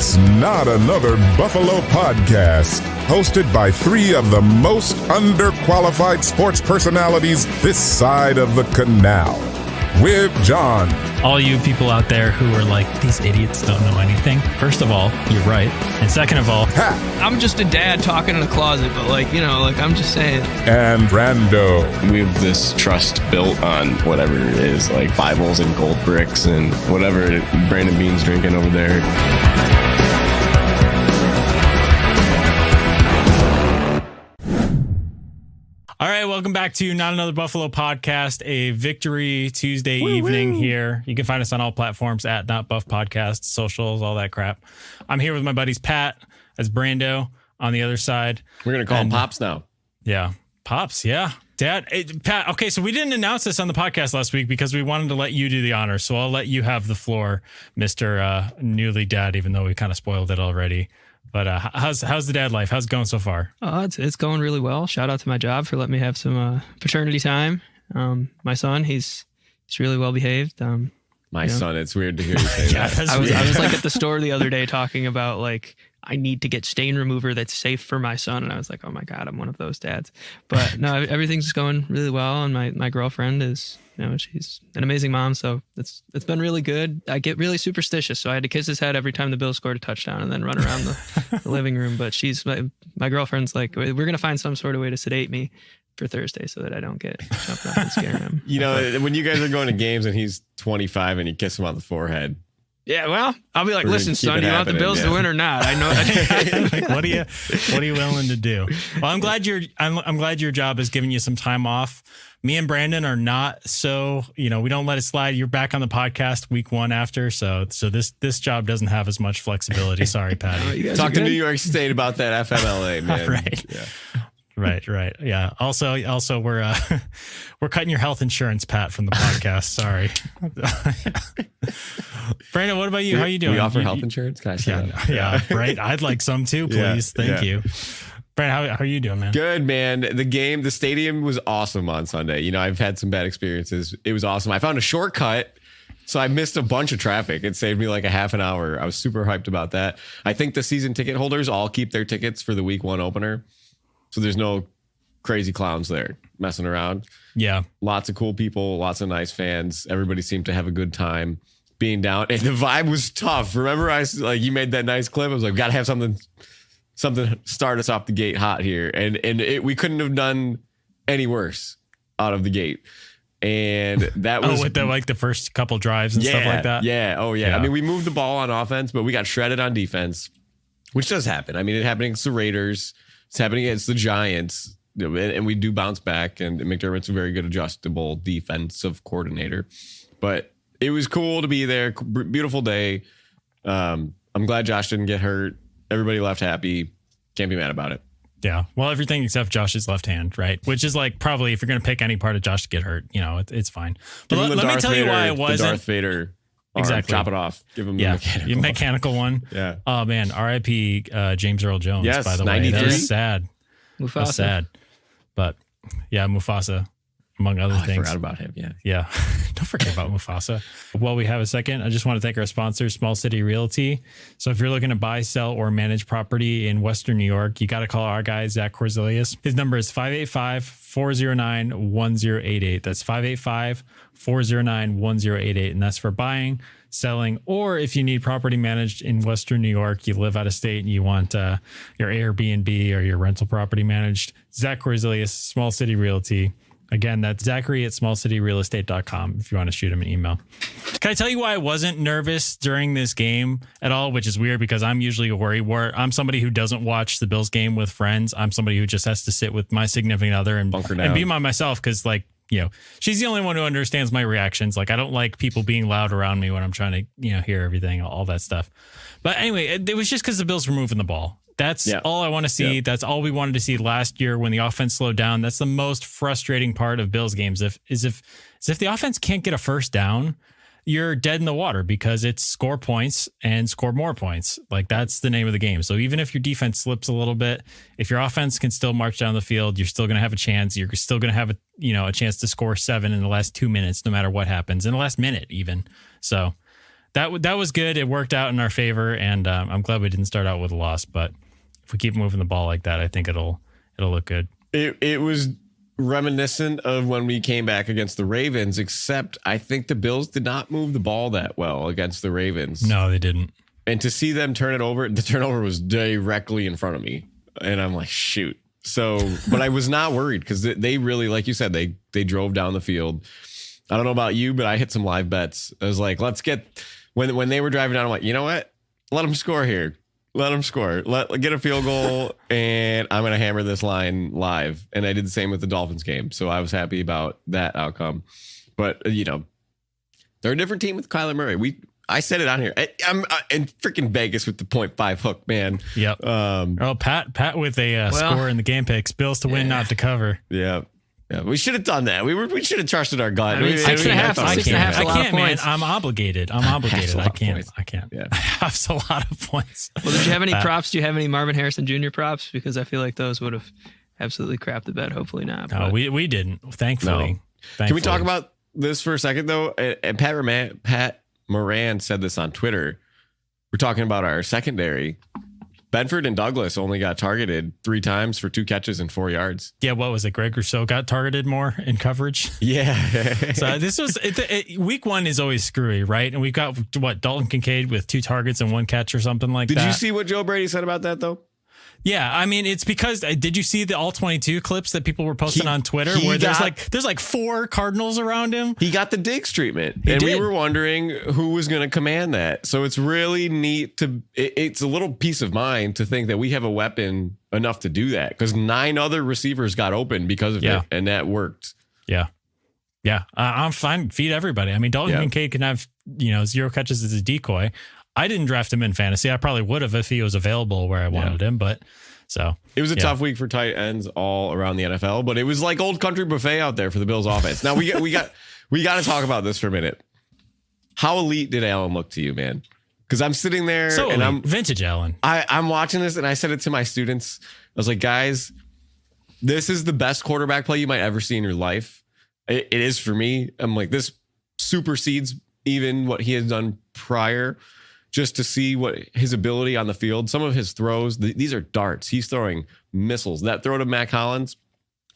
It's Not Another Buffalo Podcast, hosted by three of the most underqualified sports personalities this side of the canal. With John. All you people out there who are like, these idiots don't know anything. First of all, you're right. And second of all, Pat. I'm just a dad talking in a closet, but I'm just saying. And Brando. We have this trust built on whatever it is, like Bibles and gold bricks and whatever Brandon Bean's drinking over there. all right, welcome back to Not Another Buffalo Podcast, a Victory Tuesday evening here. You can find us on all platforms at Not Buff Podcast, socials, all that crap. I'm here with my buddies Pat as Brando on the other side. We're going to call him Pops now. Yeah, Pops, yeah. Dad, Pat, okay, so we didn't announce this on the podcast last week because we wanted to let you do the honors. So I'll let you have the floor, Mr. Newly Dad, even though we kind of spoiled it already. But how's the dad life? How's it going so far? It's going really well. Shout out to my job for letting me have some paternity time. My son, he's really well behaved. My son, it's weird to hear you say that. I was like at the store the other day talking about like I need to get stain remover that's safe for my son, and I was like, oh my god, I'm one of those dads. But no, everything's going really well, and my girlfriend is, she's an amazing mom, so it's been really good. I get really superstitious, so I had to kiss his head every time the Bills scored a touchdown, and then run around the living room. But she's my girlfriend's like, we're gonna find some sort of way to sedate me for Thursday so that I don't get jumped up and scare him. When you guys are going to games and he's 25 and you kiss him on the forehead. Yeah, well, I'll be like, listen, son, do you want the Bills to win or not? I know. Like, what are you willing to do? Well, I'm glad your job is giving you some time off. Me and Brandon are not, so we don't let it slide. You're back on the podcast week one after, so this job doesn't have as much flexibility. Sorry, Patty. Talk to New York State about that FMLA, man. Right. Yeah. Right. Yeah. Also, we're cutting your health insurance, Pat, from the podcast. Sorry. Brandon, what about you? How you doing? We offer health insurance? Can I say that? Yeah, right. I'd like some too, please. Thank you. Brandon, how are you doing, man? Good, man. The stadium was awesome on Sunday. I've had some bad experiences. It was awesome. I found a shortcut, so I missed a bunch of traffic. It saved me like a half an hour. I was super hyped about that. I think the season ticket holders all keep their tickets for the week one opener. So there's no crazy clowns there messing around. Yeah. Lots of cool people, lots of nice fans. Everybody seemed to have a good time being down. And the vibe was tough. Remember, you made that nice clip. I was like, got to have something start us off the gate hot here. And we couldn't have done any worse out of the gate. And that was with the first couple drives and stuff like that. Yeah. Oh yeah. I mean, we moved the ball on offense, but we got shredded on defense, which does happen. I mean, it happened against the Raiders. It's happening against the Giants, and we do bounce back, and McDermott's a very good adjustable defensive coordinator. But it was cool to be there. Beautiful day. I'm glad Josh didn't get hurt. Everybody left happy. Can't be mad about it. Yeah. Well, everything except Josh's left hand, right? Which is like probably if you're going to pick any part of Josh to get hurt, it's fine. But let me tell you why it wasn't. The Darth Vader. Exactly. Chop it off. Give him the mechanical one. Yeah. Oh man, R.I.P. James Earl Jones. Yes, by the 93. way, that was sad. Mufasa. That's sad. But yeah, Mufasa, among other things. I forgot about him. Yeah. Don't forget about Mufasa. While we have a second, I just want to thank our sponsor, Small City Realty. So if you're looking to buy, sell, or manage property in Western New York, you got to call our guy, Zach Korzelius. His number is 585-409-1088. That's 585-409-1088. And that's for buying, selling, or if you need property managed in Western New York, you live out of state and you want your Airbnb or your rental property managed, Zach Korzelius, Small City Realty. Again, that's Zachary at smallcityrealestate.com if you want to shoot him an email. Can I tell you why I wasn't nervous during this game at all, which is weird because I'm usually a worrywart. I'm somebody who doesn't watch the Bills game with friends. I'm somebody who just has to sit with my significant other and be by myself because, she's the only one who understands my reactions. Like, I don't like people being loud around me when I'm trying to, hear everything, all that stuff. But anyway, it was just because the Bills were moving the ball. That's all I want to see. Yeah. That's all we wanted to see last year when the offense slowed down. That's the most frustrating part of Bills games. If the offense can't get a first down, you're dead in the water because it's score points and score more points. Like, that's the name of the game. So even if your defense slips a little bit, if your offense can still march down the field, you're still going to have a chance. You're still going to have a chance to score 7 in the last 2 minutes, no matter what happens in the last minute even. So that was good. It worked out in our favor, and I'm glad we didn't start out with a loss. But if we keep moving the ball like that, I think it'll look good. It was reminiscent of when we came back against the Ravens, except I think the Bills did not move the ball that well against the Ravens. No, they didn't. And to see them turn it over, the turnover was directly in front of me. And I'm like, shoot. So, but I was not worried because they really, like you said, they drove down the field. I don't know about you, but I hit some live bets. I was like, let's get, when they were driving down, I'm like, you know what? Let them score here. Let them score. Get a field goal, and I'm going to hammer this line live. And I did the same with the Dolphins game. So I was happy about that outcome. But, they're a different team with Kyler Murray. I said it on here. I'm in freaking Vegas with the 0.5 hook, man. Yep. Pat with a score in the game picks. Bills to win, not to cover. Yeah. Yeah, we should have done that. We should have trusted our gut. I mean, 6.5. I can't, man. Points. I'm obligated. I can't. Yeah. That's a lot of points. Well, did you have any props? Do you have any Marvin Harrison Jr. props? Because I feel like those would have absolutely crapped the bet. Hopefully not. No, we didn't. Thankfully. Can we talk about this for a second though? And Pat Moran said this on Twitter. We're talking about our secondary. Benford and Douglas only got targeted 3 times for 2 catches and 4 yards. Yeah, what was it? Greg Rousseau got targeted more in coverage. Yeah. So this was week 1 is always screwy, right? And we've got Dalton Kincaid with 2 targets and 1 catch or something like that. Did you see what Joe Brady said about that though? Yeah, I mean, it's because did you see the all 22 clips that people were posting on Twitter where there's like 4 Cardinals around him? He got the Diggs treatment, we were wondering who was going to command that. So it's really neat it's a little peace of mind to think that we have a weapon enough to do that because 9 other receivers got open because of it, and that worked. Yeah. Yeah, I'm fine. Feed everybody. I mean, Dalton Kincaid can have 0 catches as a decoy. I didn't draft him in fantasy. I probably would have if he was available where I wanted him, but so it was a tough week for tight ends all around the NFL, but it was like old country buffet out there for the Bills offense. Now we got to talk about this for a minute. How elite did Allen look to you, man? Because I'm sitting there and I'm vintage Allen. I'm watching this and I said it to my students. I was like, guys, this is the best quarterback play you might ever see in your life. It is for me. I'm like, this supersedes even what he has done prior. Just to see what his ability on the field, some of his throws, these are darts. He's throwing missiles. That throw to Mac Hollins,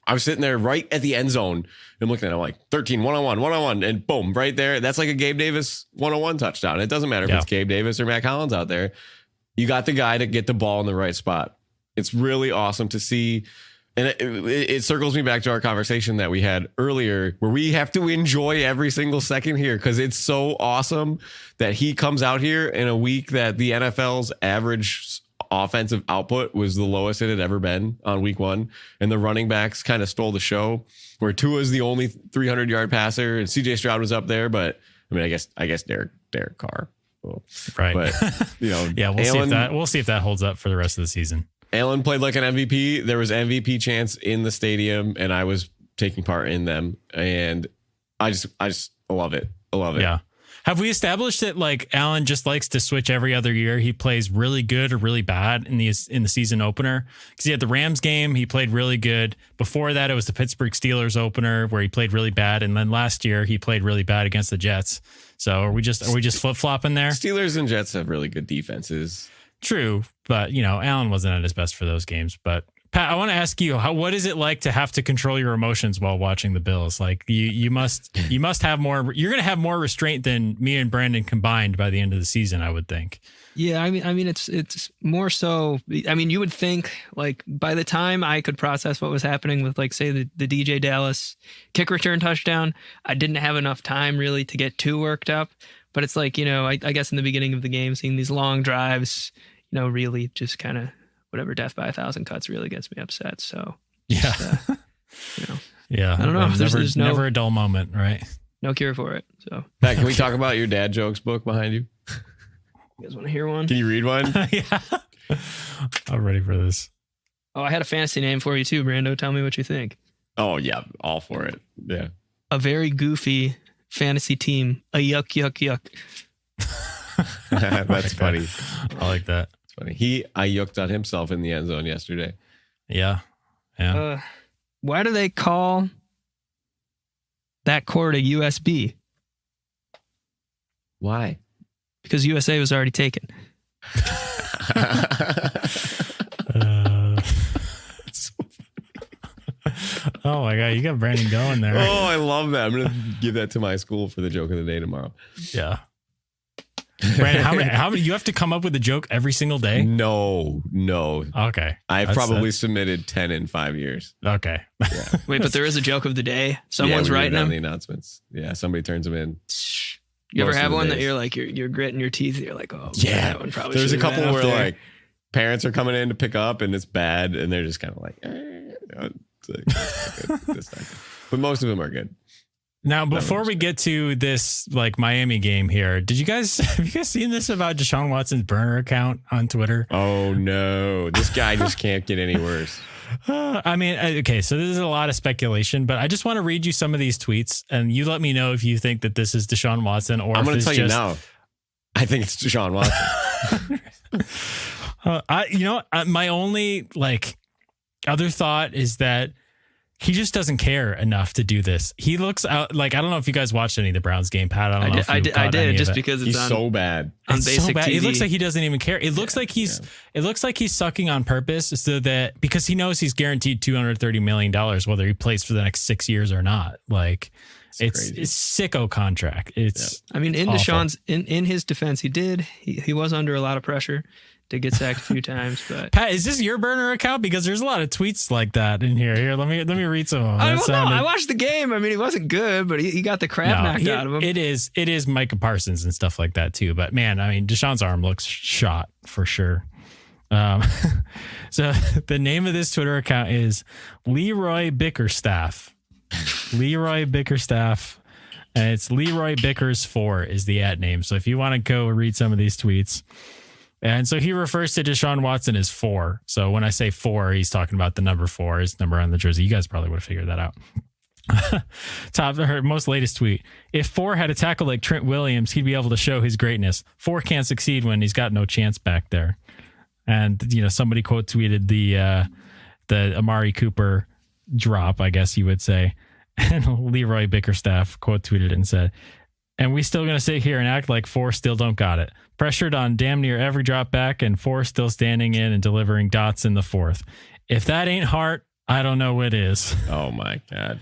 I was sitting there right at the end zone and looking at it, I'm like 13, one-on-one, and boom, right there. That's like a Gabe Davis 101 touchdown. It doesn't matter if it's Gabe Davis or Mac Hollins out there. You got the guy to get the ball in the right spot. It's really awesome to see. And it circles me back to our conversation that we had earlier where we have to enjoy every single second here because it's so awesome that he comes out here in a week that the NFL's average offensive output was the lowest it had ever been on week 1. And the running backs kind of stole the show where Tua is the only 300-yard passer and CJ Stroud was up there. But I mean, I guess Derek Carr. Well, right. But, we'll see if that holds up for the rest of the season. Allen played like an MVP. There was MVP chants in the stadium, and I was taking part in them. And I just love it. I love it. Yeah. Have we established that like Allen just likes to switch every other year? He plays really good or really bad in the season opener because he had the Rams game. He played really good. Before that, it was the Pittsburgh Steelers opener where he played really bad, and then last year he played really bad against the Jets. So are we just flip flopping there? Steelers and Jets have really good defenses. True, but Allen wasn't at his best for those games. But Pat, I want to ask you, what is it like to have to control your emotions while watching the Bills? Like you must have more. You're going to have more restraint than me and Brandon combined by the end of the season, I would think. Yeah, I mean, it's more so. I mean, you would think like by the time I could process what was happening with like say the DJ Dallas kick return touchdown, I didn't have enough time really to get too worked up. But it's like, I guess in the beginning of the game, seeing these long drives, really just kind of whatever death by 1,000 cuts really gets me upset. So, yeah. Yeah. I don't know. There's never a dull moment, right? No cure for it. So, Pat, can we talk about your dad jokes book behind you? You guys want to hear one? Can you read one? Yeah. I'm ready for this. Oh, I had a fantasy name for you too, Brando. Tell me what you think. Oh, yeah. All for it. Yeah. A very goofy fantasy team. A yuck, yuck, yuck. That's funny. I like that. It's funny. I yucked on himself in the end zone yesterday. Yeah. Yeah. Why do they call that cord a USB? Why? Because USA was already taken. Oh my God, you got Brandon going there. Oh, I love that. I'm going to give that to my school for the joke of the day tomorrow. Yeah. Brandon, how many you have to come up with a joke every single day? No. Okay. I've probably submitted 10 in 5 years. Okay. Yeah. Wait, but there is a joke of the day. Someone's writing them. The announcements. Yeah, somebody turns them in. You ever Most have of the one that days. you're like, you're gritting your teeth. You're like, oh, Yeah. that one probably There's a should've been couple up where there. like parents are coming in to pick up and it's bad and they're just kind of like, it's like, okay, this time. But most of them are good. Now, before we get to this like Miami game here, have you guys seen this about Deshaun Watson's burner account on Twitter? Oh no, this guy just can't get any worse. I mean, okay, so this is a lot of speculation, but I just want to read you some of these tweets and you let me know if you think that this is Deshaun Watson or I'm if going to it's tell you just, now. I think it's Deshaun Watson. My only like other thought is that he just doesn't care enough to do this. He looks out like, I don't know if you guys watched any of the Browns game, Pat. I don't know if you caught I any did of just it. because it's He's so bad. on It's basic so bad. TV. It looks like he doesn't even care. It looks like he's sucking on purpose so that because he knows he's guaranteed $230 million, whether he plays for the next 6 years or not. Like it's sicko contract. It's I mean, in awful. Deshaun's in his defense, he was under a lot of pressure to get sacked a few times. But Pat, is this your burner account? Because there's a lot of tweets like that in here. Here, let me read some of them. I watched the game. I mean, he wasn't good, but he got the crap knocked out of him. It is Micah Parsons and stuff like that too. But man, I mean, Deshaun's arm looks shot for sure. So the name of this Twitter account is Leroy Bickerstaff. Leroy Bickerstaff. And it's Leroy Bickers 4 is the @ name. So if you want to go read some of these tweets. And so he refers to Deshaun Watson as 4. So when I say 4, he's talking about the number 4, his number on the jersey. You guys probably would have figured that out. Top of her most latest tweet. If 4 had a tackle like Trent Williams, he'd be able to show his greatness. 4 can't succeed when he's got no chance back there. And, somebody quote tweeted the Amari Cooper drop, I guess you would say. And Leroy Bickerstaff quote tweeted it and said, and we still going to sit here and act like 4 still don't got it. Pressured on damn near every drop back and 4 still standing in and delivering dots in the 4th. If that ain't heart, I don't know what is. Oh my God.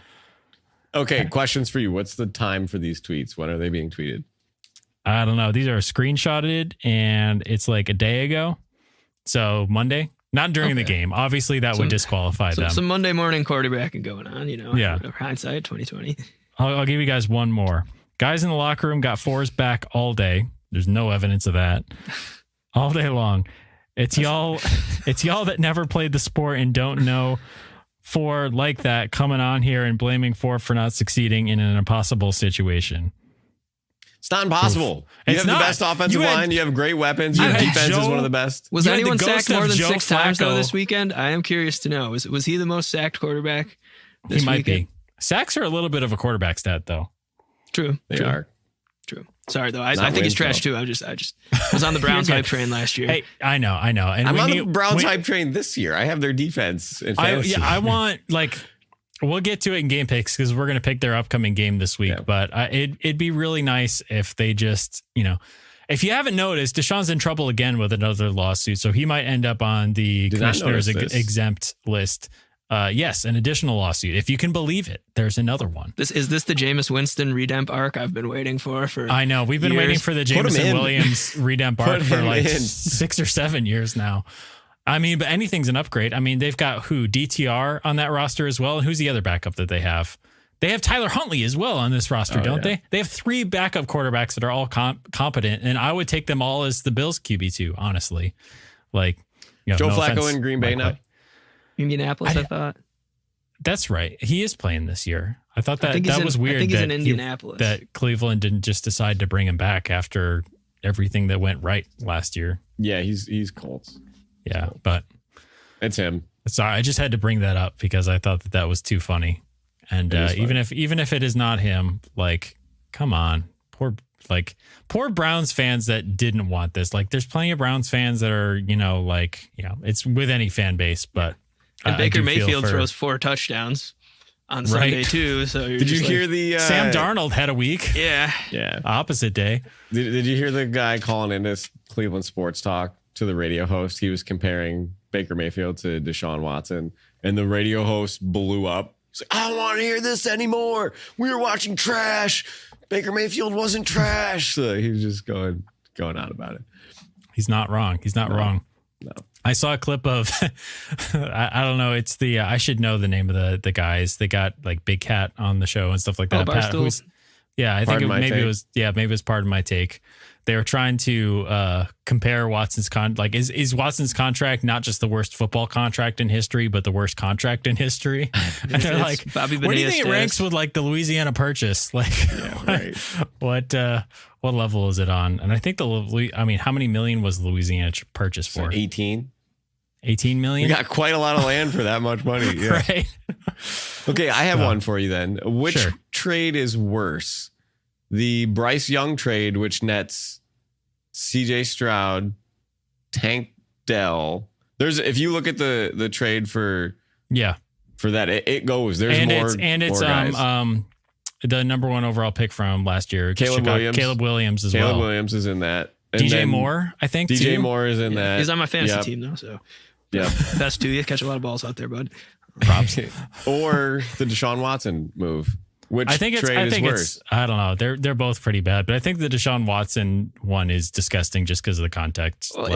Okay, questions for you. What's the time for these tweets? When are they being tweeted? I don't know. These are screenshotted and it's like a day ago. So Monday, not during the game. Obviously that would disqualify them. Some Monday morning quarterbacking going on, Yeah. Hindsight 2020. I'll give you guys one more. Guys in the locker room got 4's back all day. There's no evidence of that. All day long. It's y'all that never played the sport and don't know 4 like that coming on here and blaming 4 for not succeeding in an impossible situation. It's not impossible. You have the best offensive line. You have great weapons. Your defense is one of the best. Was You had anyone the ghost sacked more of than Joe 6 times though Flacco. this weekend? I am curious to know. Was he the most sacked quarterback this He might weekend? be. Sacks are a little bit of a quarterback stat, though. True. They true. are. True. Sorry though. I Not think he's wins, trash though. too. I just was on the Browns You're hype good. train last year. Hey, I know. And I'm on the Browns hype train this year. I have their defense in fantasy. I want we'll get to it in game picks because we're going to pick their upcoming game this week. Yeah. But it'd be really nice if they just, if you haven't noticed, Deshaun's in trouble again with another lawsuit. So he might end up on the Did not commissioner's notice this. exempt list. Yes, an additional lawsuit. If you can believe it, there's another one. Is this the Jameis Winston redemp arc I've been waiting for? I know. We've been years? waiting for the Put him Jameson in. Williams redemp arc Put for him like in. 6 or 7 years now. I mean, but anything's an upgrade. I mean, they've got DTR on that roster as well. And who's the other backup that they have? They have Tyler Huntley as well on this roster, don't they? They have 3 backup quarterbacks that are all competent, and I would take them all as the Bills QB2, honestly. Like, Joe no Flacco offense, in Green Bay now. Indianapolis, I thought. That's right. He is playing this year. I thought that was weird. I think he's in that Indianapolis. that Cleveland didn't just decide to bring him back after everything that went right last year. Yeah, he's Colts. Yeah, but It's him. sorry, I just had to bring that up because I thought that was too funny. And It is even if it is not him, like, come on, poor Browns fans that didn't want this. Like, there's plenty of Browns fans that are, it's with any fan base, but and I Baker do feel Mayfield for- throws 4 touchdowns on Sunday too. So did you hear the Sam Darnold had a week? Yeah. Opposite day. Did you hear the guy calling into Cleveland Sports Talk to the radio host? He was comparing Baker Mayfield to Deshaun Watson, and the radio host blew up. He's like, I don't want to hear this anymore. We were watching trash. Baker Mayfield wasn't trash. So he was just going on about it. He's not wrong. He's not wrong. No. I saw a clip of, I don't know. It's the, I should know the name of the guys. They got like Big Cat on the show and stuff like that. I think maybe it was Part of My Take. They were trying to compare Watson's is Watson's contract not just the worst football contract in history, but the worst contract in history? And they're like, where do you think it ranks with like the Louisiana Purchase? Like, what level is it on? And I think how many million was the Louisiana Purchase for? 18 million. You got quite a lot of land for that much money. Yeah. Right. Okay, I have one for you then. Which trade is worse? The Bryce Young trade, which nets CJ Stroud, Tank Dell. If you look at the trade for that, it goes. There's more guys. The number 1 overall pick from last year, Caleb Williams as well. Caleb Williams is in that. And DJ Moore, I think. DJ Moore is in that. He's on my fantasy team though, so best to you. Catch a lot of balls out there, bud. Props. Or the Deshaun Watson move. Which trade is worse? I don't know. They're both pretty bad, but I think the Deshaun Watson one is disgusting just because of the context. Well,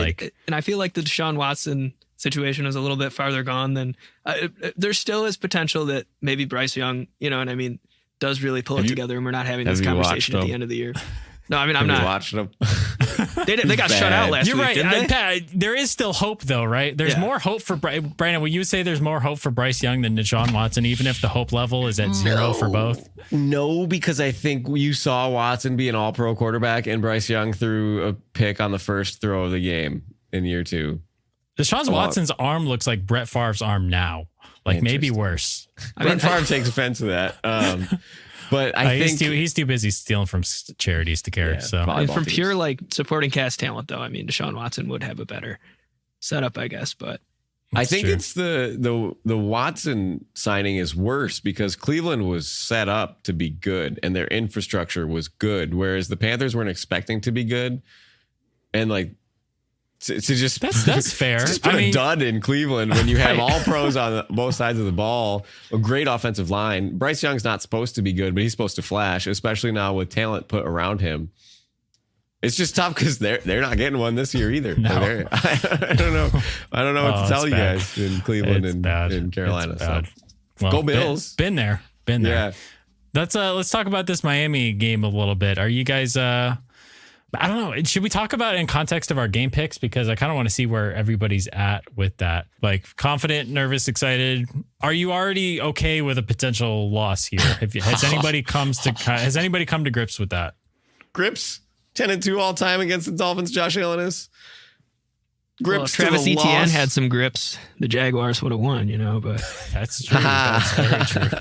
and I feel like the Deshaun Watson situation is a little bit farther gone than there still is potential that maybe Bryce Young, you know what I mean, does really pull it together, and we're not having this conversation at the end of the year. No, I mean, I'm not. Watched them. They got shut out last week. You're right. Didn't they? There is still hope, though, right? There's more hope for Brandon. Would you say there's more hope for Bryce Young than Deshaun Watson, even if the hope level is at 0 for both? No, because I think you saw Watson be an all-pro quarterback, and Bryce Young threw a pick on the first throw of the game in year 2. Deshaun Watson's arm looks like Brett Favre's arm now, like maybe worse. Brett Favre takes offense to that. But I think he's too busy stealing from charities to care. From pure like supporting cast talent, though, I mean, Deshaun Watson would have a better setup, I guess. But I think it's the Watson signing is worse because Cleveland was set up to be good and their infrastructure was good, whereas the Panthers weren't expecting to be good. And like to just that's fair. Just put a dud in Cleveland when you have all pros on both sides of the ball, a great offensive line. Bryce Young's not supposed to be good, but he's supposed to flash, especially now with talent put around him. It's just tough because they're not getting one this year either. No. I don't know. I don't know what to tell you guys in Cleveland and in Carolina. So. Well, go Bills. Been there. Yeah. Let's talk about this Miami game a little bit. Are you guys I don't know. Should we talk about it in context of our game picks? Because I kind of want to see where everybody's at with that. Like confident, nervous, excited. Are you already okay with a potential loss here? Has anybody come to grips with that? Grips? 10-2 all time against the Dolphins. Josh Allen is. Grips. Well, if Travis Etienne had some grips, the Jaguars would have won, but that's true. That's very true.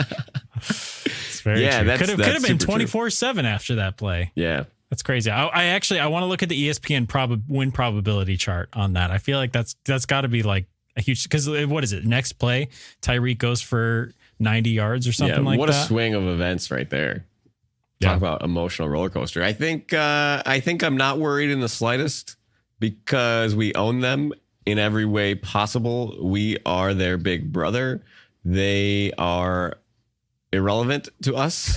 It's very true. Could have been 24-7 after that play. Yeah. That's crazy. I want to look at the ESPN win probability chart on that. I feel like that's got to be like a huge, because what is it? Next play, Tyreek goes for 90 yards or something like that. What a swing of events right there. Talk about emotional roller coaster. I think I'm not worried in the slightest because we own them in every way possible. We are their big brother. They are irrelevant to us.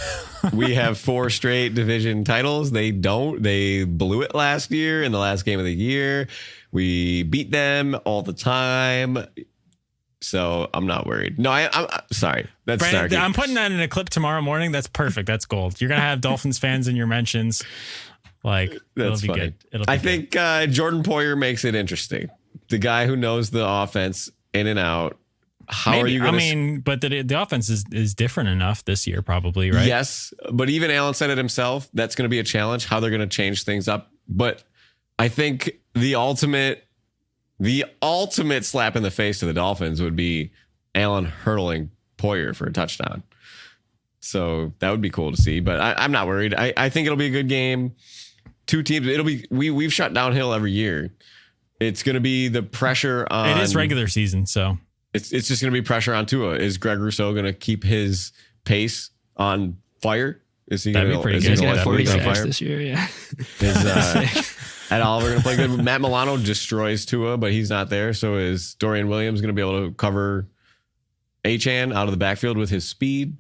We have 4 straight division titles. They don't. They blew it last year in the last game of the year. We beat them all the time. So I'm not worried. No, I'm sorry. That's Brandon, I'm putting that in a clip tomorrow morning. That's perfect. That's gold. You're going to have Dolphins fans in your mentions. Like, that's it'll be funny. Good. I think Jordan Poyer makes it interesting. The guy who knows the offense in and out. How are you going to... but the offense is different enough this year, probably, right? Yes, but even Allen said it himself. That's going to be a challenge, how they're going to change things up. But I think the ultimate slap in the face to the Dolphins would be Allen hurdling Poyer for a touchdown. So that would be cool to see. But I'm not worried. I think it'll be a good game. 2 teams. It'll be we've shut downhill every year. It's going to be the pressure on. It is regular season, so. It's just going to be pressure on Tua. Is Greg Rousseau going to keep his pace on fire? Is he That'd going be pretty to good. He's Yeah, got 40 on sacks fire? this year. Yeah. Is Ed Oliver going to play good? Matt Milano destroys Tua, but he's not there. So is Dorian Williams going to be able to cover Achane out of the backfield with his speed?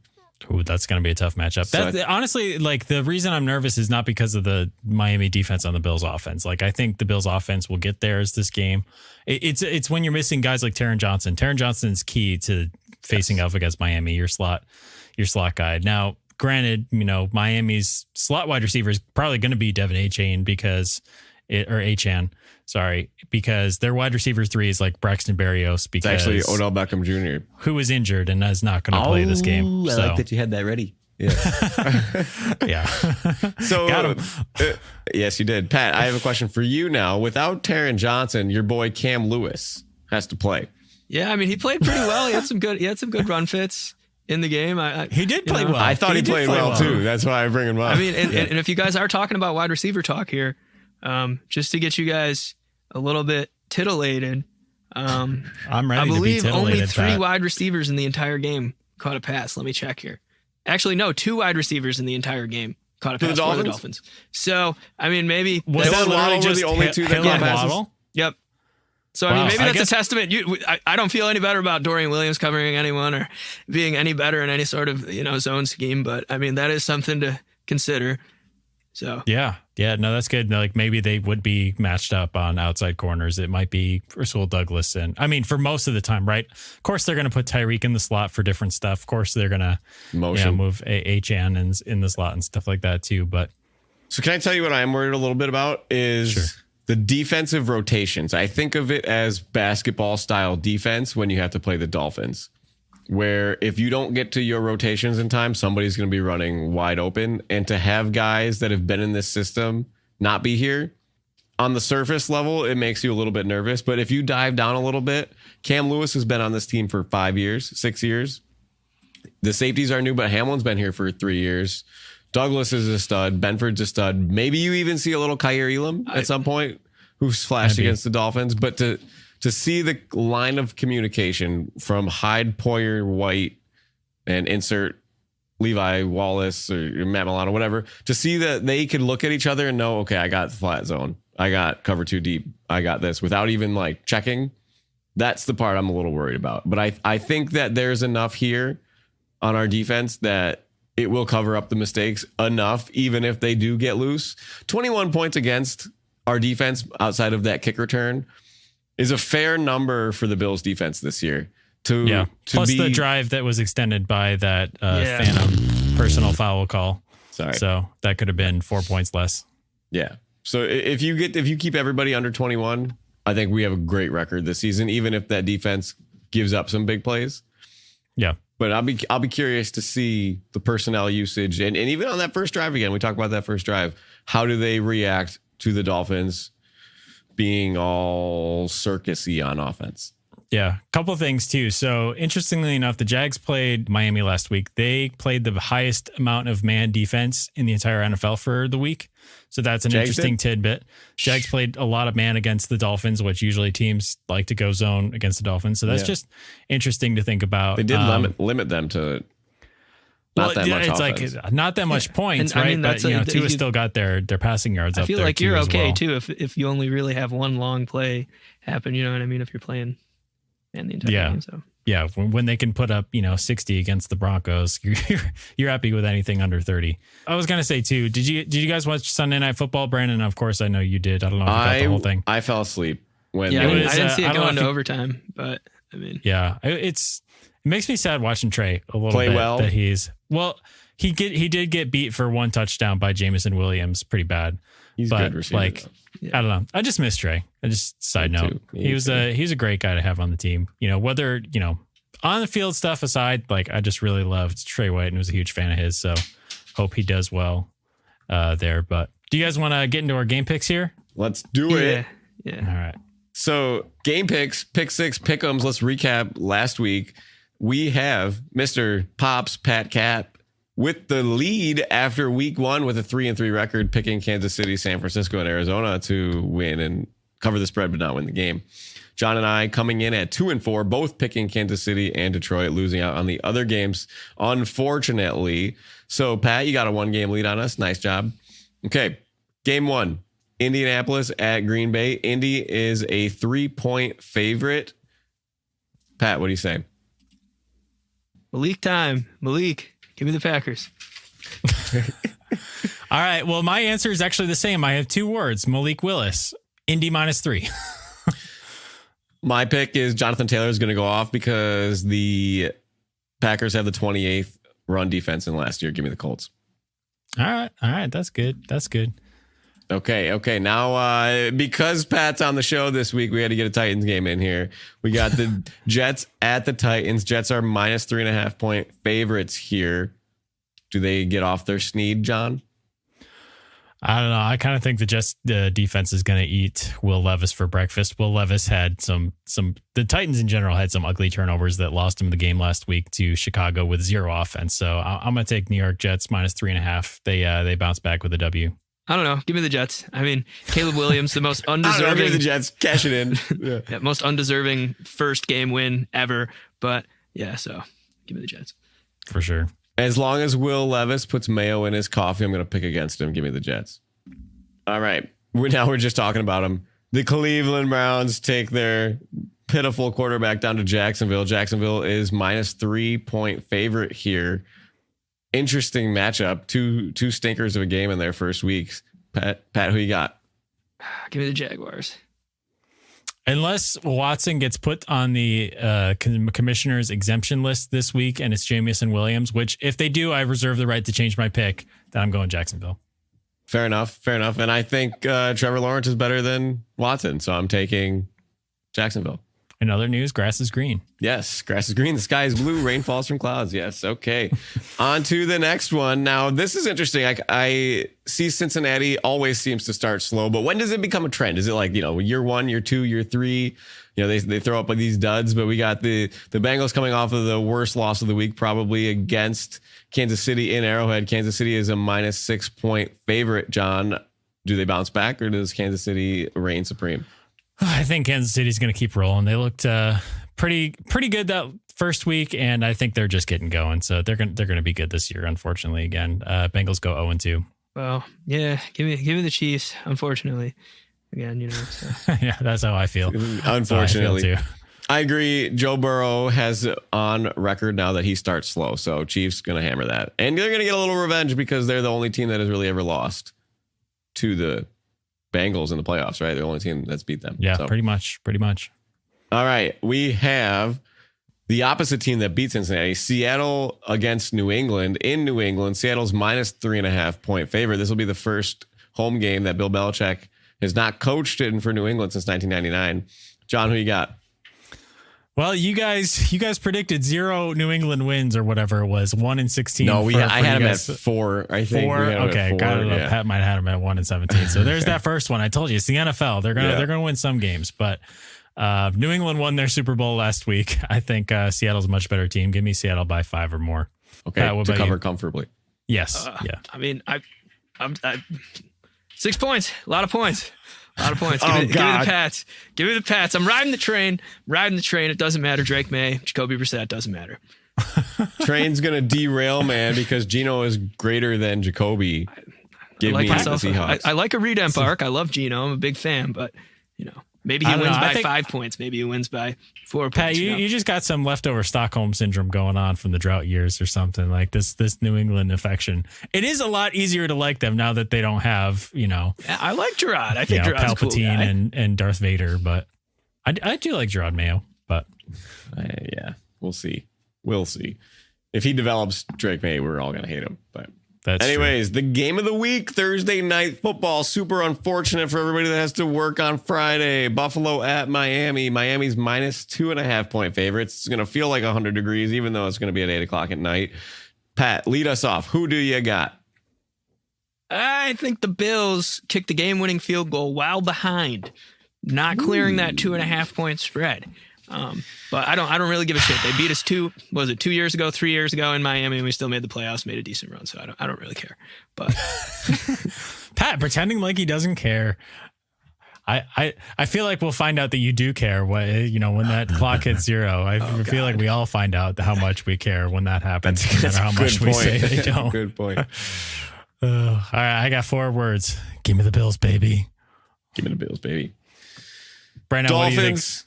Ooh, that's going to be a tough matchup. So Honestly, like the reason I'm nervous is not because of the Miami defense on the Bills offense. Like I think the Bills offense will get theirs this game. It's when you're missing guys like Taron Johnson. Taron Johnson's key to facing up against Miami, your slot guy. Now, granted, Miami's slot wide receiver is probably going to be Devin Achane because their wide receiver 3 is like Braxton Berrios because It's actually Odell Beckham Jr. who is injured and is not going to play this game. I like that you had that ready. Yeah. Yeah. So Got him. Yes, you did. Pat, I have a question for you now. Without Taron Johnson, your boy Cam Lewis has to play. Yeah, I mean, he played pretty well. He had some good run fits in the game. He did play well. I thought he did played play well too. That's why I bring him up. I mean, and if you guys are talking about wide receiver talk here, just to get you guys a little bit titillated, I'm I ready to be believe titillated. only 3 Pat. wide receivers in the entire game caught a pass. Let me check here. Actually, no, 2 wide receivers in the entire game caught a For the pass for the Dolphins? Dolphins. So, I mean, maybe Was Hill that and Waddle literally were just the only 2 that Hill got and passes? Waddle? Yep. So, I Wow. mean, maybe I that's guess- a testament. I don't feel any better about Dorian Williams covering anyone or being any better in any sort of, zone scheme. But, I mean, that is something to consider. So, Yeah. No, that's good. Like maybe they would be matched up on outside corners. It might be Rasul Douglas. And I mean, for most of the time, right? Of course, they're going to put Tyreek in the slot for different stuff. Of course, they're going to Motion. move Achan in the slot and stuff like that too. But So can I tell you what I'm worried a little bit about is Sure. the defensive rotations. I think of it as basketball style defense when you have to play the Dolphins, where if you don't get to your rotations in time, somebody's going to be running wide open. And to have guys that have been in this system not be here, on the surface level, it makes you a little bit nervous. But if you dive down a little bit, Cam Lewis has been on this team for 6 years. The safeties are new, but Hamlin's been here for 3 years. Douglas is a stud. Benford's a stud. Maybe you even see a little Kyer Elam at some point, who's flashed Maybe. against the Dolphins. But to see the line of communication from Hyde, Poyer, White, and insert Levi Wallace or Matt Milano, whatever, to see that they could look at each other and know, okay, I got flat zone. I got cover 2 deep. I got this without even like checking. That's the part I'm a little worried about. But I think that there's enough here on our defense that it will cover up the mistakes enough, even if they do get loose. 21 points against our defense outside of that kick return is a fair number for the Bills defense this year. Plus the drive that was extended by that phantom personal foul call. Sorry. So that could have been 4 points less. Yeah. So if you keep everybody under 21, I think we have a great record this season, even if that defense gives up some big plays. Yeah. But I'll be curious to see the personnel usage and even on that first drive again. We talked about that first drive. How do they react to the Dolphins being all circusy on offense? Yeah, a couple of things too. So interestingly enough, the Jags played Miami last week. They played the highest amount of man defense in the entire NFL for the week. So that's an interesting tidbit. Jags played a lot of man against the Dolphins, which usually teams like to go zone against the Dolphins. So that's just interesting to think about. They did limit them to not that much offense. Like not that much points, and, I right? mean, but that's Tua still got their passing yards up I feel there like too you're as okay well. too if you only really have one long play happen. You know what I mean? If you're playing man the entire game. So yeah, when they can put up 60 against the Broncos, you're happy with anything under 30. I was gonna say too, did you guys watch Sunday Night Football, Brandon? Of course, I know you did. I don't know if you got the whole thing. I fell asleep when yeah, It I was, didn't see I it don't know going if to you- overtime, but I mean, Yeah, it makes me sad watching Trey a little Play bit. well? That he did get beat for one touchdown by Jamison Williams, pretty bad. he's but good receiver. like, Yeah. I don't know. I just miss Trey. I just side Me note, too. Me he's a great guy to have on the team. Whether on the field stuff aside, like I just really loved Trey White and was a huge fan of his. So hope he does well there. But do you guys want to get into our game picks here? Let's do it. yeah. All right. So game picks, pick six, pick'ems. Let's recap last week. We have Mr. Pops Pat Cap with the lead after week 1 with a 3-3 record, picking Kansas City, San Francisco, and Arizona to win and cover the spread, but not win the game. John and I coming in at 2-4, both picking Kansas City and Detroit, losing out on the other games, unfortunately. So, Pat, you got a 1-game lead on us. Nice job. Okay, game 1, Indianapolis at Green Bay. Indy is a 3-point favorite. Pat, what do you say? Malik time. Malik, give me the Packers. All right. Well, my answer is actually the same. I have 2 words. Malik Willis. Indy -3. My pick is Jonathan Taylor is going to go off because the Packers have the 28th run defense in last year. Give me the Colts. All right. That's good. Okay. Now, because Pat's on the show this week, we had to get a Titans game in here. We got the Jets at the Titans. Jets are -3.5 point favorites here. Do they get off their sneed, John? I don't know. I kind of think the Jets defense is going to eat Will Levis for breakfast. Will Levis had the Titans in general had some ugly turnovers that lost him the game last week to Chicago with 0 offense. So I'm going to take New York Jets -3.5. They bounce back with a W. I don't know. Give me the Jets. I mean, Caleb Williams, the most undeserving. Give me the Jets. Cash it in. Yeah, most undeserving first game win ever. But yeah, so give me the Jets. For sure. As long as Will Levis puts mayo in his coffee, I'm going to pick against him. Give me the Jets. All right. We're just talking about him. The Cleveland Browns take their pitiful quarterback down to Jacksonville. Jacksonville is -3 point favorite here. Interesting matchup. Two stinkers of a game in their first weeks. Pat, who you got? Give me the Jaguars. Unless Watson gets put on the commissioner's exemption list this week and it's Jamison Williams, which if they do, I reserve the right to change my pick, then I'm going Jacksonville. Fair enough. And I think Trevor Lawrence is better than Watson, so I'm taking Jacksonville. In other news, grass is green. Yes, grass is green. The sky is blue. Rain falls from clouds. Yes. Okay. On to the next one. Now, this is interesting. I see Cincinnati always seems to start slow, but when does it become a trend? Is it like, year 1, year 2, year 3? They throw up like these duds, but we got the Bengals coming off of the worst loss of the week, probably against Kansas City in Arrowhead. Kansas City is a -6 point favorite. John, do they bounce back or does Kansas City reign supreme? I think Kansas City's going to keep rolling. They looked pretty good that first week, and I think they're just getting going. So they're going to be good this year. Unfortunately, again, Bengals go 0-2. Well, yeah, give me the Chiefs. Unfortunately, again, So. Yeah, that's how I feel. Unfortunately, I agree. Joe Burrow has on record now that he starts slow. So Chiefs going to hammer that, and they're going to get a little revenge because they're the only team that has really ever lost to the Bengals in the playoffs, right? They're the only team that's beat them. Yeah, so. Pretty much. All right. We have the opposite team that beat Cincinnati, Seattle against New England. In New England, Seattle's -3.5 point favorite. This will be the first home game that Bill Belichick has not coached in for New England since 1999. John, who you got? Well, you guys predicted 0 New England wins or whatever it was, 1-16. No, I had him at 4. I think 4. Okay, got it. Yeah. Pat might have had him at 1-17. So there's that first one. I told you it's the NFL. They're gonna win some games, but New England won their Super Bowl last week. I think Seattle's a much better team. Give me Seattle by 5 or more. Okay, Pat, to cover comfortably. Yes. Yeah. I mean, I'm 6 points. A lot of points. Give me the Pats. Give me the Pats. I'm riding the train. It doesn't matter. Drake May, Jacoby Brissett, doesn't matter. Train's going to derail, man, because Geno is greater than Jacoby. Give me the Seahawks. I like a redemp arc. I love Geno. I'm a big fan, but, maybe he wins by 5 points. Maybe he wins by 4 Pat, points. you just got some leftover Stockholm syndrome going on from the drought years or something like this New England affection. It is a lot easier to like them now that they don't have, I like Gerard. I think Gerard's Palpatine a cool guy. and Darth Vader, but I do like Gerard Mayo, but yeah, we'll see. If he develops Drake May, we're all going to hate him, but anyways, the game of the week, Thursday night football. Super unfortunate for everybody that has to work on Friday. Buffalo at Miami. Miami's -2.5 point favorites. It's going to feel like 100 degrees, even though it's going to be at 8 o'clock at night. Pat, lead us off. Who do you got? I think the Bills kicked the game-winning field goal while behind, not clearing that 2.5 point spread. But I don't really give a shit. They beat us 3 years ago in Miami, and we still made the playoffs, made a decent run. So I don't really care. But Pat pretending like he doesn't care. I feel like we'll find out that you do care when that clock hits 0. I feel like we all find out how much we care when that happens. No matter how much we say they don't. Good point. All right, I got 4 words. Give me the Bills, baby. Give me the Bills, baby. Brando, Dolphins,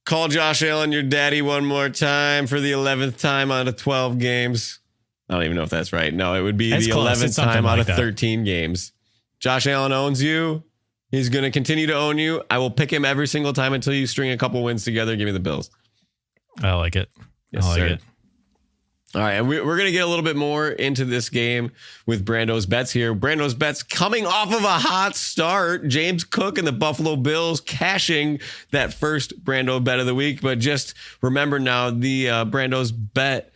call Josh Allen your daddy one more time for the 11th time out of 12 games. I don't even know if that's right. No, it would be the 11th time out of 13 games. Josh Allen owns you. He's going to continue to own you. I will pick him every single time until you string a couple wins together. Give me the Bills. I like it. Yes, I like sir. it. All right, and we're going to get a little bit more into this game with Brando's bets here. Brando's bets coming off of a hot start. James Cook and the Buffalo Bills cashing that first Brando bet of the week. But just remember now, the Brando's bet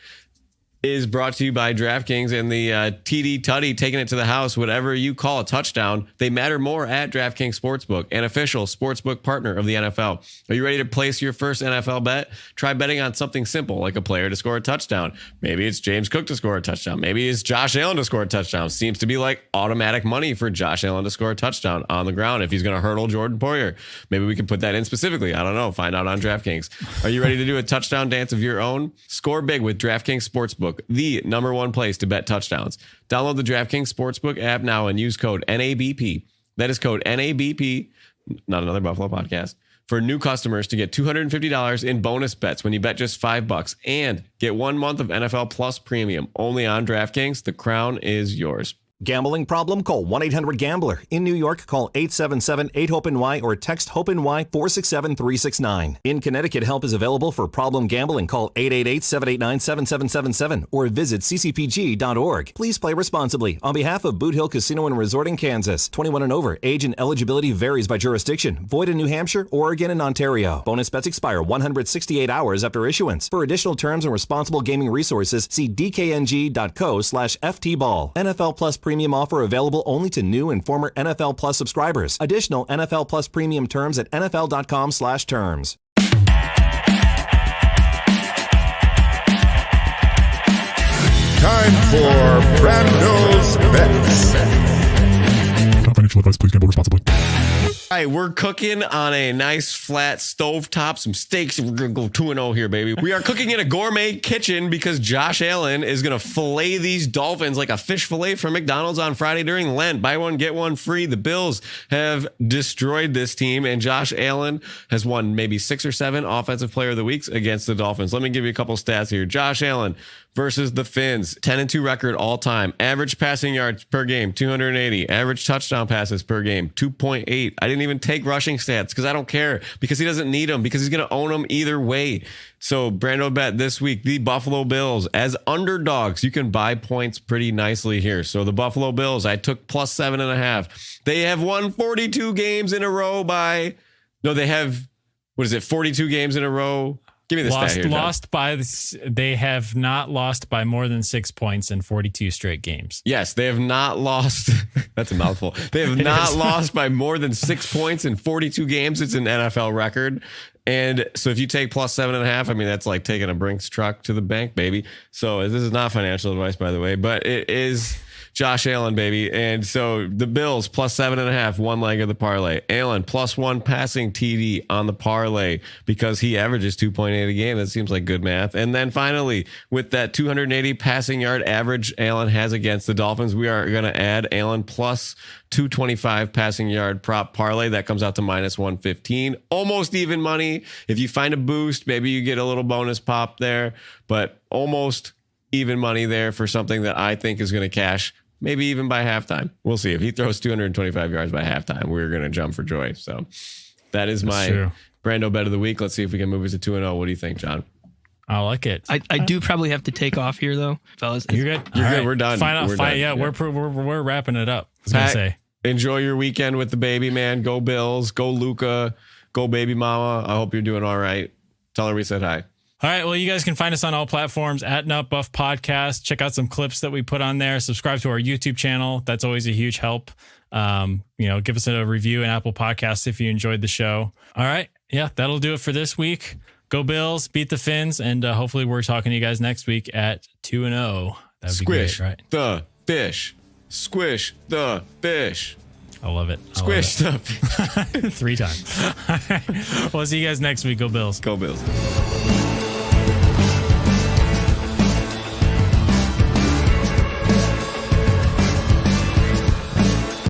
is brought to you by DraftKings and the TD Tutty taking it to the house. Whatever you call a touchdown, they matter more at DraftKings Sportsbook, an official sportsbook partner of the NFL. Are you ready to place your first NFL bet? Try betting on something simple like a player to score a touchdown. Maybe it's James Cook to score a touchdown. Maybe it's Josh Allen to score a touchdown. Seems to be like automatic money for Josh Allen to score a touchdown on the ground if he's going to hurdle Jordan Poyer. Maybe we can put that in specifically. I don't know. Find out on DraftKings. Are you ready to do a touchdown dance of your own? Score big with DraftKings Sportsbook, the number one place to bet touchdowns. Download the DraftKings Sportsbook app now and use code NABP. That is code NABP, not another Buffalo podcast, for new customers to get $250 in bonus bets when you bet just $5 and get 1 month of NFL Plus Premium only on DraftKings. The crown is yours. Gambling problem? Call 1-800-GAMBLER. In New York, call 877-8-HOPE-NY or text HOPE-NY 467-369. In Connecticut, help is available for problem gambling. Call 888-789-7777 or visit ccpg.org. Please play responsibly. On behalf of Boot Hill Casino and Resort in Kansas, 21 and over. Age and eligibility varies by jurisdiction. Void in New Hampshire, Oregon, and Ontario. Bonus bets expire 168 hours after issuance. For additional terms and responsible gaming resources, see dkng.co/ftball. NFL Plus Premium offer available only to new and former NFL Plus subscribers. Additional NFL Plus Premium terms at nfl.com/terms. Time for Brando's Bets. Not financial advice. Please gamble responsibly. All right, we're cooking on a nice flat stovetop, some steaks. We're going to go 2-0 here, baby. We are cooking in a gourmet kitchen because Josh Allen is going to fillet these Dolphins like a fish fillet from McDonald's on Friday during Lent. Buy one, get one free. The Bills have destroyed this team, and Josh Allen has won maybe 6 or 7 Offensive Player of the Weeks against the Dolphins. Let me give you a couple stats here. Josh Allen versus the Fins, 10-2 record all time. Average passing yards per game, 280. Average touchdown passes per game, 2.8. I didn't even take rushing stats because I don't care, because he doesn't need them, because he's going to own them either way. So Brando bet this week, the Buffalo Bills as underdogs. You can buy points pretty nicely here. So the Buffalo Bills, I took plus 7.5. They have won 42 games in a row by, no, they have, 42 games in a row? Give me the stat here, they have not lost by more than 6 points in 42 straight games. Yes, they have not lost. That's a mouthful. They have not lost by more than 6 points in 42 games. It's an NFL record. And so if you take plus 7.5, I mean, that's like taking a Brinks truck to the bank, baby. So this is not financial advice, by the way, but it is Josh Allen, baby. And so the Bills plus 7.5, one leg of the parlay. Allen plus 1 passing TD on the parlay because he averages 2.8 a game. That seems like good math. And then finally, with that 280 passing yard average Allen has against the Dolphins, we are going to add Allen plus 225 passing yard prop parlay. That comes out to minus 115. Almost even money. If you find a boost, maybe you get a little bonus pop there, but almost even money there for something that I think is going to cash, maybe even by halftime. We'll see. If he throws 225 yards by halftime, we're going to jump for joy. So that is my Brando bet of the week. Let's see if we can move it to 2-0. What do you think, John? I like it. I do probably have to take off here, though, fellas. You're good. You're All good. right. We're done. We're done. Yeah, we're wrapping it up. I was going to say. Enjoy your weekend with the baby, man. Go Bills. Go Luca. Go baby mama. I hope you're doing all right. Tell her we said hi. All right. Well, you guys can find us on all platforms at Nut Buff Podcast. Check out some clips that we put on there. Subscribe to our YouTube channel. That's always a huge help. Give us a review in Apple Podcasts if you enjoyed the show. All right. Yeah, that'll do it for this week. Go Bills, beat the Fins, and hopefully we're talking to you guys next week at 2-0. That'd be great, right? The fish. Squish the fish. I love it. Squished up. 3 times. We'll see you guys next week. Go Bills. Go Bills.